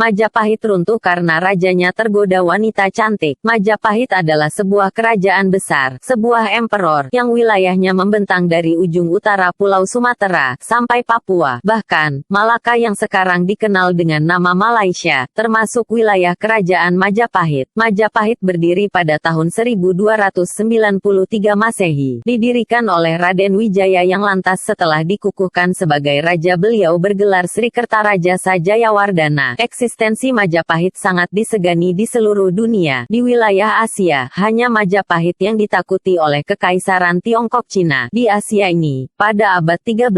Majapahit runtuh karena rajanya tergoda wanita cantik. Majapahit adalah sebuah kerajaan besar, sebuah emperor, yang wilayahnya membentang dari ujung utara Pulau Sumatera, sampai Papua. Bahkan, Malaka yang sekarang dikenal dengan nama Malaysia, termasuk wilayah kerajaan Majapahit. Majapahit berdiri pada tahun 1293 Masehi. Didirikan oleh Raden Wijaya yang lantas setelah dikukuhkan sebagai raja beliau bergelar Sri Kertaraja Jayawardana. Eksistensi Majapahit sangat disegani di seluruh dunia. Di wilayah Asia, hanya Majapahit yang ditakuti oleh Kekaisaran Tiongkok Cina. Di Asia ini, pada abad 13,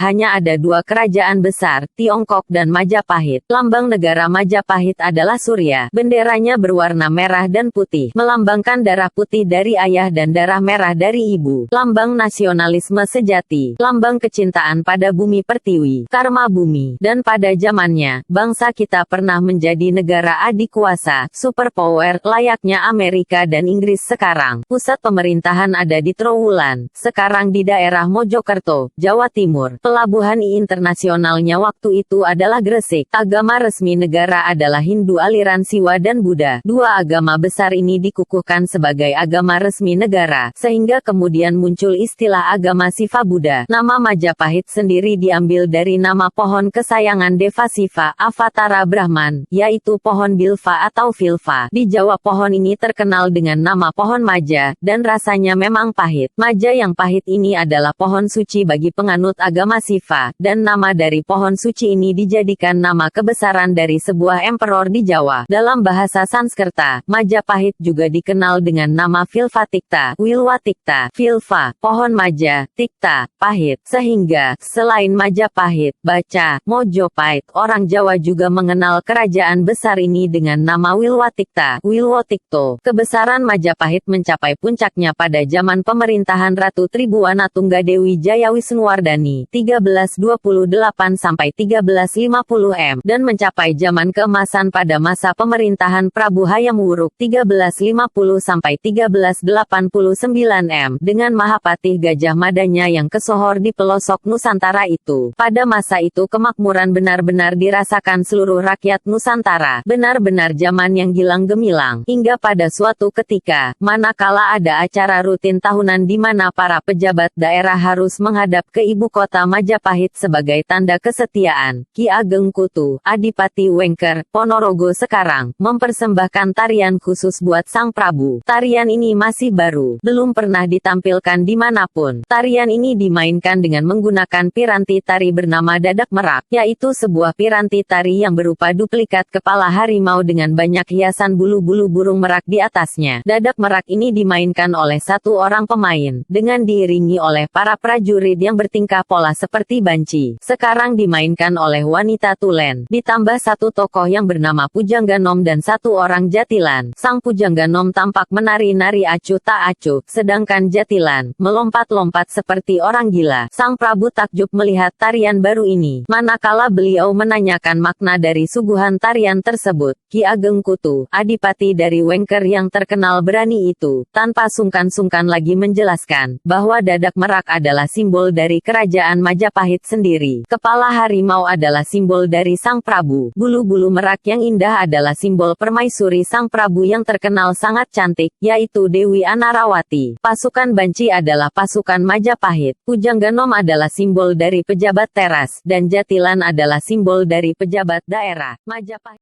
hanya ada dua kerajaan besar, Tiongkok dan Majapahit. Lambang negara Majapahit adalah Surya. Benderanya berwarna merah dan putih, melambangkan darah putih dari ayah dan darah merah dari ibu. Lambang nasionalisme sejati, lambang kecintaan pada bumi pertiwi, karma bumi. Dan pada zamannya, bangsa kita pernah menjadi negara adikuasa, superpower, layaknya Amerika dan Inggris sekarang. Pusat pemerintahan ada di Trowulan, sekarang di daerah Mojokerto, Jawa Timur. Pelabuhan internasionalnya waktu itu adalah Gresik. Agama resmi negara adalah Hindu aliran Siwa dan Buddha. Dua agama besar ini dikukuhkan sebagai agama resmi negara, sehingga kemudian muncul istilah agama Siva Buddha. Nama Majapahit sendiri diambil dari nama pohon kesayangan Deva Siva, Avatara Brahman, yaitu pohon bilva atau filva. Di Jawa pohon ini terkenal dengan nama pohon maja, dan rasanya memang pahit. Maja yang pahit ini adalah pohon suci bagi penganut agama Siva, dan nama dari pohon suci ini dijadikan nama kebesaran dari sebuah emperor di Jawa. Dalam bahasa Sanskerta, Majapahit juga dikenal dengan nama Filvatikta, Wilwatikta, filva, pohon maja, tikta, pahit. Sehingga, selain Majapahit, baca, Mojopahit, orang Jawa juga mengenal kerajaan besar ini dengan nama Wilwatikta, Wilwotikto. Kebesaran Majapahit mencapai puncaknya pada zaman pemerintahan Ratu Tribuana Tunggadewi Jayawisnuwardani, 1328-1350 M, dan mencapai zaman keemasan pada masa pemerintahan Prabu Hayam Wuruk, 1350-1389 M, dengan Mahapatih Gajah Madanya yang kesohor di pelosok Nusantara itu. Pada masa itu kemakmuran benar-benar dirasakan seluruh rakyat Nusantara, benar-benar zaman yang gilang gemilang, hingga pada suatu ketika, manakala ada acara rutin tahunan di mana para pejabat daerah harus menghadap ke ibu kota Majapahit sebagai tanda kesetiaan, Ki Ageng Kutu, Adipati Wengker, Ponorogo sekarang, mempersembahkan tarian khusus buat Sang Prabu. Tarian ini masih baru, belum pernah ditampilkan dimanapun. Tarian ini dimainkan dengan menggunakan piranti tari bernama dadak merak, yaitu sebuah piranti tari yang berupa duplikat kepala harimau dengan banyak hiasan bulu-bulu burung merak di atasnya. Dadak merak ini dimainkan oleh satu orang pemain, dengan diiringi oleh para prajurit yang bertingkah pola seperti banci. Sekarang dimainkan oleh wanita tulen, ditambah satu tokoh yang bernama Pujangganom dan satu orang jatilan. Sang Pujangganom tampak menari-nari acuh tak acuh, sedangkan jatilan melompat-lompat seperti orang gila. Sang Prabu takjub melihat tarian baru ini. Manakala beliau menanyakan makna dari suguhan tarian tersebut, Ki Ageng Kutu, Adipati dari Wengker yang terkenal berani itu, tanpa sungkan-sungkan lagi menjelaskan, bahwa dadak merak adalah simbol dari kerajaan Majapahit sendiri. Kepala harimau adalah simbol dari Sang Prabu. Bulu-bulu merak yang indah adalah simbol permaisuri Sang Prabu yang terkenal sangat cantik, yaitu Dewi Anarawati. Pasukan banci adalah pasukan Majapahit. Pujangganom adalah simbol dari pejabat teras, dan jatilan adalah simbol dari pejabat daerah. Majapahit